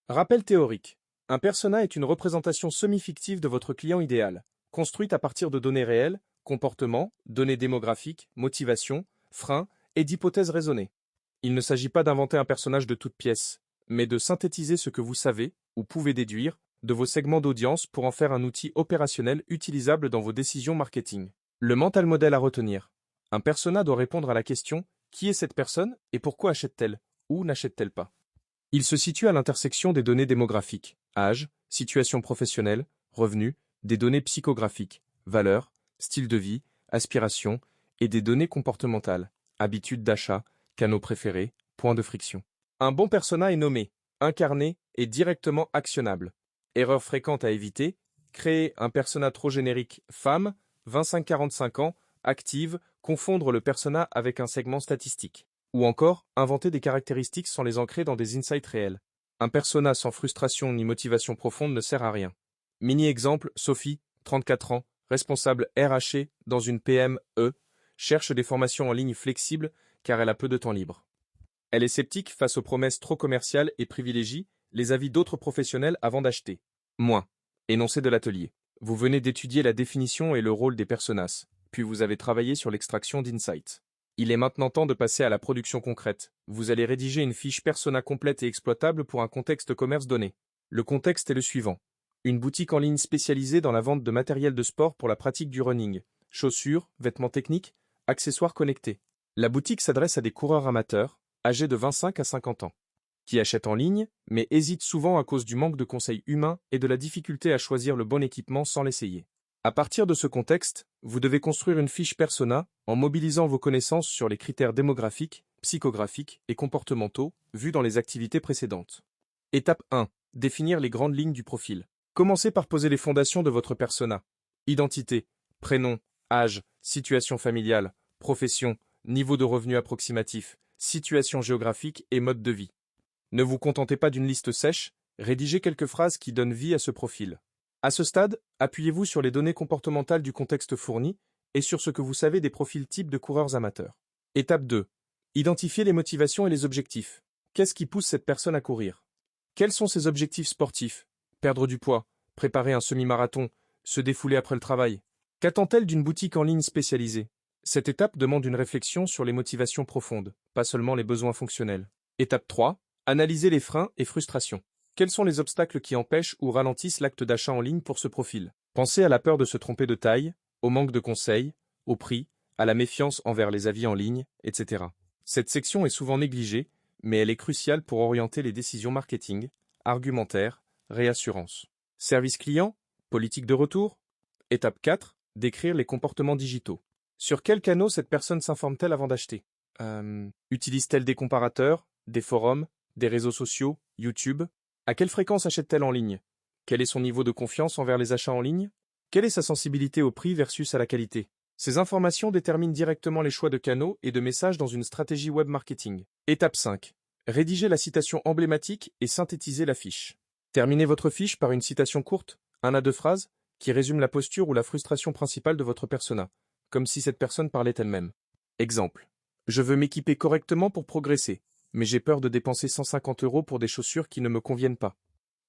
Rappel théorique. Un persona est une représentation semi-fictive de votre client idéal, construite à partir de données réelles, comportements, données démographiques, motivations, freins et d'hypothèses raisonnées. Il ne s'agit pas d'inventer un personnage de toutes pièces, mais de synthétiser ce que vous savez, ou pouvez déduire, de vos segments d'audience pour en faire un outil opérationnel utilisable dans vos décisions marketing. Le mental model à retenir. Un persona doit répondre à la question: qui est cette personne et pourquoi achète-t-elle ou n'achète-t-elle pas? Il se situe à l'intersection des données démographiques, âge, situation professionnelle, revenus, des données psychographiques, valeurs, style de vie, aspirations, et des données comportementales, habitudes d'achat, canaux préférés, points de friction. Un bon persona est nommé, incarné et directement actionnable. Erreur fréquente à éviter: créer un persona trop générique femme, 25-45 ans, active, confondre le persona avec un segment statistique. Ou encore, inventer des caractéristiques sans les ancrer dans des insights réels. Un persona sans frustration ni motivation profonde ne sert à rien. Mini-exemple: Sophie, 34 ans, responsable RH dans une PME, cherche des formations en ligne flexibles car elle a peu de temps libre. Elle est sceptique face aux promesses trop commerciales et privilégie les avis d'autres professionnels avant d'acheter. Moins. Énoncé de l'atelier. Vous venez d'étudier la définition et le rôle des personas, puis vous avez travaillé sur l'extraction d'insights. Il est maintenant temps de passer à la production concrète. Vous allez rédiger une fiche persona complète et exploitable pour un contexte commerce donné. Le contexte est le suivant. Une boutique en ligne spécialisée dans la vente de matériel de sport pour la pratique du running. Chaussures, vêtements techniques, accessoires connectés. La boutique s'adresse à des coureurs amateurs, âgés de 25 à 50 ans, qui achètent en ligne, mais hésitent souvent à cause du manque de conseils humains et de la difficulté à choisir le bon équipement sans l'essayer. À partir de ce contexte, vous devez construire une fiche persona en mobilisant vos connaissances sur les critères démographiques, psychographiques et comportementaux vus dans les activités précédentes. Étape 1. Définir les grandes lignes du profil. Commencez par poser les fondations de votre persona. Identité, prénom, âge, situation familiale, profession, niveau de revenu approximatif, situation géographique et mode de vie. Ne vous contentez pas d'une liste sèche, rédigez quelques phrases qui donnent vie à ce profil. À ce stade, appuyez-vous sur les données comportementales du contexte fourni et sur ce que vous savez des profils types de coureurs amateurs. Étape 2. Identifiez les motivations et les objectifs. Qu'est-ce qui pousse cette personne à courir? Quels sont ses objectifs sportifs? Perdre du poids, préparer un semi-marathon, se défouler après le travail. Qu'attend-elle d'une boutique en ligne spécialisée? Cette étape demande une réflexion sur les motivations profondes, pas seulement les besoins fonctionnels. Étape 3. Analyser les freins et frustrations. Quels sont les obstacles qui empêchent ou ralentissent l'acte d'achat en ligne pour ce profil? Pensez à la peur de se tromper de taille, au manque de conseils, au prix, à la méfiance envers les avis en ligne, etc. Cette section est souvent négligée, mais elle est cruciale pour orienter les décisions marketing, argumentaire, réassurance. Service client, politique de retour. Étape 4. Décrire les comportements digitaux. Sur quels canaux cette personne s'informe-t-elle avant d'acheter? Utilise-t-elle des comparateurs, des forums, des réseaux sociaux, YouTube? À quelle fréquence achète-t-elle en ligne? Quel est son niveau de confiance envers les achats en ligne? Quelle est sa sensibilité au prix versus à la qualité? Ces informations déterminent directement les choix de canaux et de messages dans une stratégie web marketing. Étape 5. Rédigez la citation emblématique et synthétisez la fiche. Terminez votre fiche par une citation courte, 1 à 2 phrases, qui résume la posture ou la frustration principale de votre persona, comme si cette personne parlait elle-même. Exemple. Je veux m'équiper correctement pour progresser, mais j'ai peur de dépenser 150 € pour des chaussures qui ne me conviennent pas.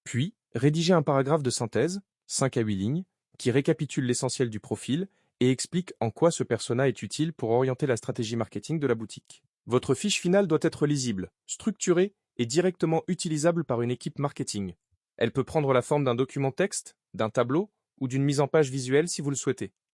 Puis, rédigez un paragraphe de synthèse, 5 à 8 lignes, qui récapitule l'essentiel du profil et explique en quoi ce persona est utile pour orienter la stratégie marketing de la boutique. Votre fiche finale doit être lisible, structurée et directement utilisable par une équipe marketing. Elle peut prendre la forme d'un document texte, d'un tableau ou d'une mise en page visuelle si vous le souhaitez.